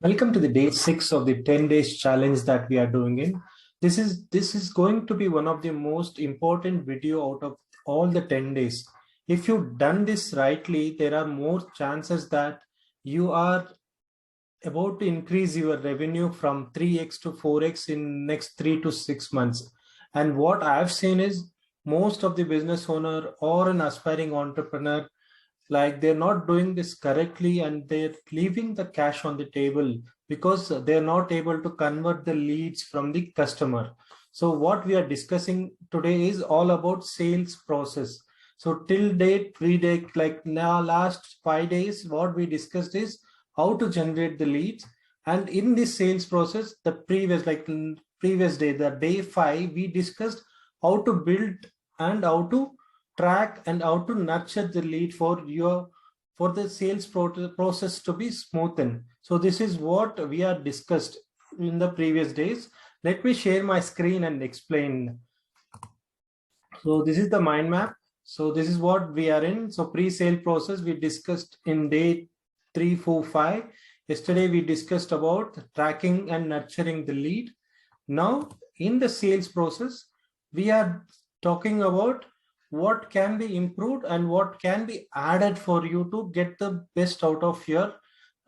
Welcome to the day 6 of the 10 days challenge that we are doing in. This is going to be one of the most important video out of all the 10 days. If you've done this rightly, there are more chances that you are about to increase your revenue from 3x to 4x in next 3 to 6 months. And what I've seen is most of the business owner or an aspiring entrepreneur, like they're not doing this correctly and they're leaving the cash on the table because they're not able to convert the leads from the customer. So what we are discussing today is all about sales process. So till date, we did like now last 5 days, what we discussed is how to generate the leads. And in this sales process, the previous day, the day 5, we discussed how to build and how to track and how to nurture the lead for the sales process to be smoothened. So this is what we are discussed in the previous days. Let me share my screen and explain. So this is the mind map. So this is what we are in. So pre-sale process we discussed in day 3, 4, 5. Yesterday we discussed about tracking and nurturing the lead. Now in the sales process, we are talking about what can be improved and what can be added for you to get the best out of your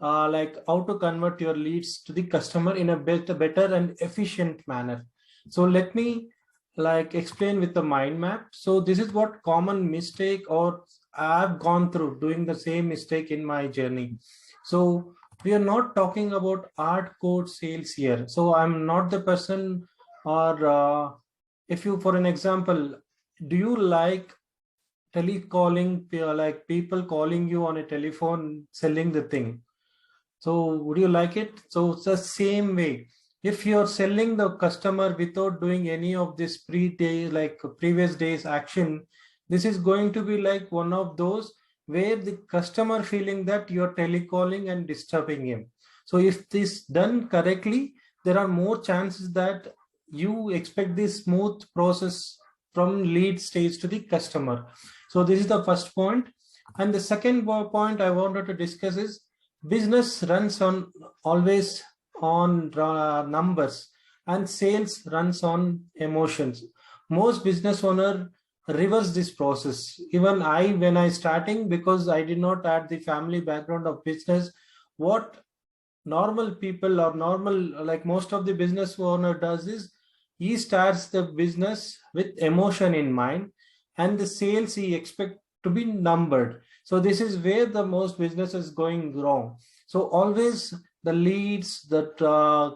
like how to convert your leads to the customer in a better and efficient manner. So let me like explain with the mind map. So this is what common mistake or I've gone through doing the same mistake in my journey. So we are not talking about hardcore sales here. So I'm not the person, or if you, for an example, do you like telecalling, like people calling you on a telephone selling the thing? So would you like it? So it's the same way. If you're selling the customer without doing any of this previous days action, this is going to be like one of those where the customer feeling that you're telecalling and disturbing him. So if this done correctly, there are more chances that you expect this smooth process from lead stage to the customer. So this is the first point. And the second point I wanted to discuss is business runs on always on numbers and sales runs on emotions. Most business owner reverse this process. Even I, when I starting, because I did not add the family background of business, what normal people or normal, like most of the business owner does is he starts the business with emotion in mind, and the sales he expect to be numbered. So this is where the most business is going wrong. So always the leads, that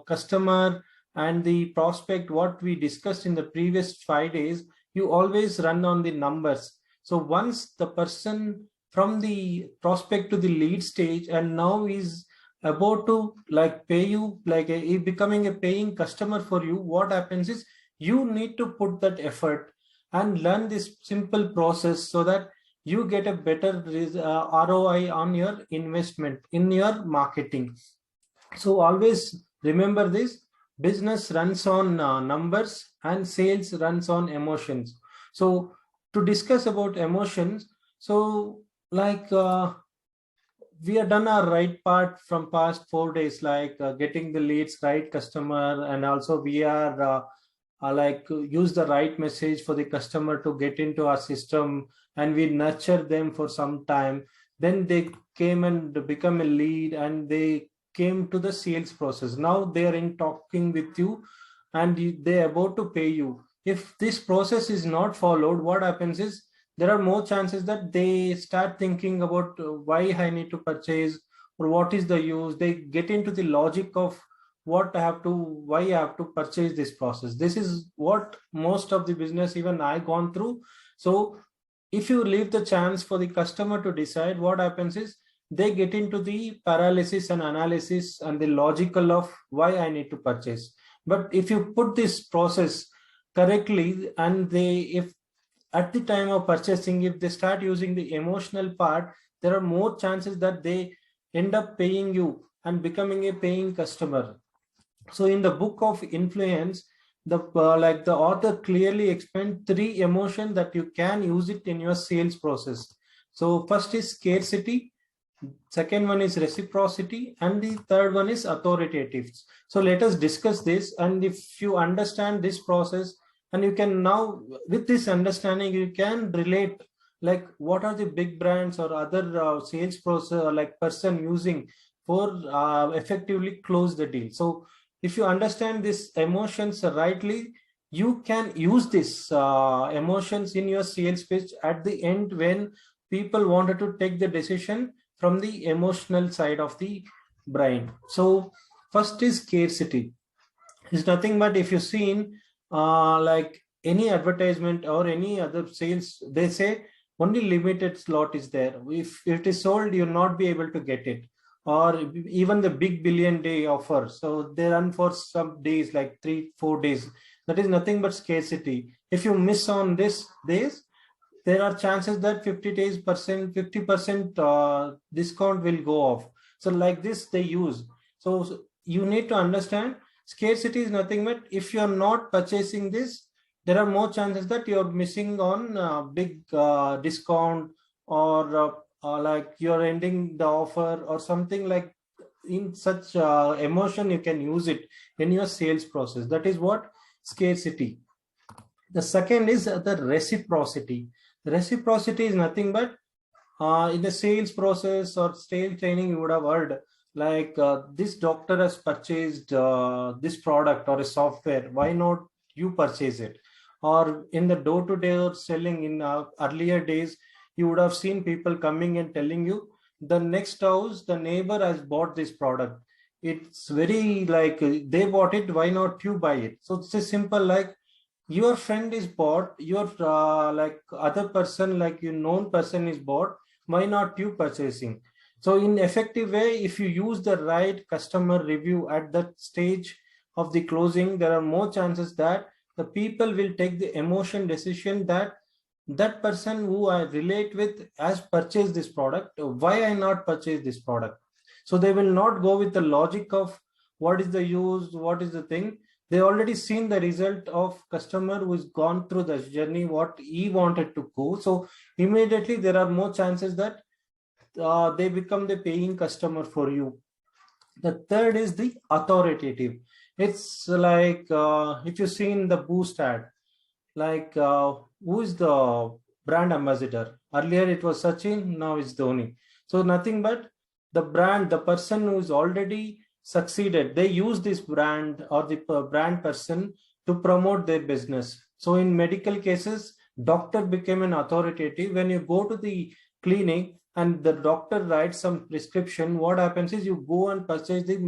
customer and the prospect, what we discussed in the previous 5 days, you always run on the numbers. So once the person from the prospect to the lead stage and now is about to like pay you, like becoming a paying customer for you, what happens is you need to put that effort and learn this simple process so that you get a better ROI on your investment in your marketing. So always remember this: business runs on numbers and sales runs on emotions. So to discuss about emotions, so like we have done our right part from past 4 days, like getting the leads, right customer, and also we are use the right message for the customer to get into our system, and we nurture them for some time. Then they came and become a lead and they came to the sales process. Now they are in talking with you and they are about to pay you. If this process is not followed, what happens is there are more chances that they start thinking about why I need to purchase or what is the use. They get into the logic of what I have to, why I have to purchase this process. This is what most of the business, even I gone through. So if you leave the chance for the customer to decide, what happens is they get into the paralysis and analysis and the logical of why I need to purchase. But if you put this process correctly, and they, if at the time of purchasing, if they start using the emotional part, there are more chances that they end up paying you and becoming a paying customer. So in the book of influence, the like the author clearly explained 3 emotions that you can use it in your sales process. So first is scarcity, Second one is reciprocity, and the third one is authoritative. So let us discuss this, and if you understand this process, and you can now, with this understanding, you can relate like what are the big brands or other sales process like person using for effectively close the deal. So if you understand this emotions rightly, you can use this emotions in your sales pitch at the end when people wanted to take the decision from the emotional side of the brain. So first is scarcity. It's nothing but, if you've seen like any advertisement or any other sales, they say only limited slot is there. If it is sold, you'll not be able to get it. Or even the big billion day offer. So they run for some days, like 3-4 days. That is nothing but scarcity. If you miss on this days, there are chances that 50% discount will go off. So like this they use. So you need to understand, scarcity is nothing but, if you are not purchasing this, there are more chances that you're missing on big discount, or like you're ending the offer or something. Like in such emotion, you can use it in your sales process. That is what scarcity. The second is the reciprocity. Reciprocity is nothing but, in the sales process or sales training, you would have heard like this doctor has purchased this product or a software. Why not you purchase it? Or in the door-to-door selling in earlier days, you would have seen people coming and telling you, the next house, the neighbor has bought this product. It's very like they bought it. Why not you buy it? So it's a simple like, your friend is bought, your like other person, like your known person is bought, why not you purchasing? So in effective way, if you use the right customer review at that stage of the closing, there are more chances that the people will take the emotion decision that that person who I relate with has purchased this product, why I not purchase this product? So they will not go with the logic of what is the use, what is the thing. They already seen the result of customer who's gone through the journey, what he wanted to go. So immediately there are more chances that they become the paying customer for you. The third is the authoritative. It's like if you see in the boost ad, like who is the brand ambassador? Earlier it was Sachin, now it's Dhoni. So nothing but the brand, the person who's already succeeded, they use this brand or the brand person to promote their business. So in medical cases, doctor became an authoritative. When you go to the clinic and the doctor writes some prescription, what happens is you go and purchase the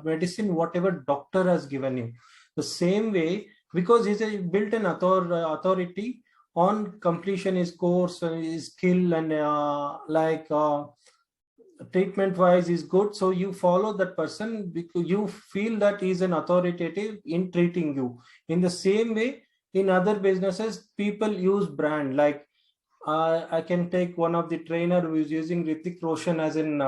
medicine whatever doctor has given you. The same way, because he's built an authority on completion his course, his skill, and like treatment wise is good, so you follow that person because you feel that he's an authoritative in treating you. In the same way, in other businesses, people use brand. Like I can take one of the trainer who is using Ritik Roshan as an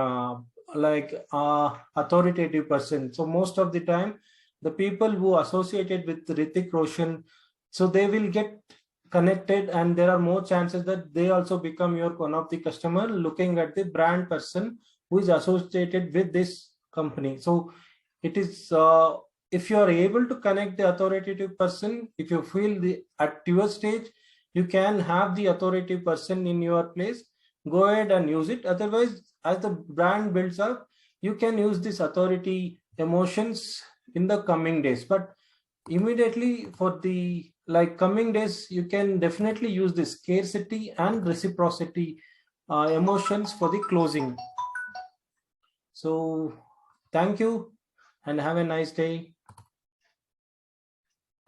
authoritative person. So most of the time, the people who associated with Ritik Roshan, so they will get connected, and there are more chances that they also become your one of the customer looking at the brand person who is associated with this company. So it is if you are able to connect the authoritative person, if you feel the at your stage you can have the authoritative person in your place, go ahead and use it. Otherwise, as the brand builds up, you can use this authority emotions in the coming days. But immediately for the like coming days, you can definitely use the scarcity and reciprocity emotions for the closing. So thank you and have a nice day.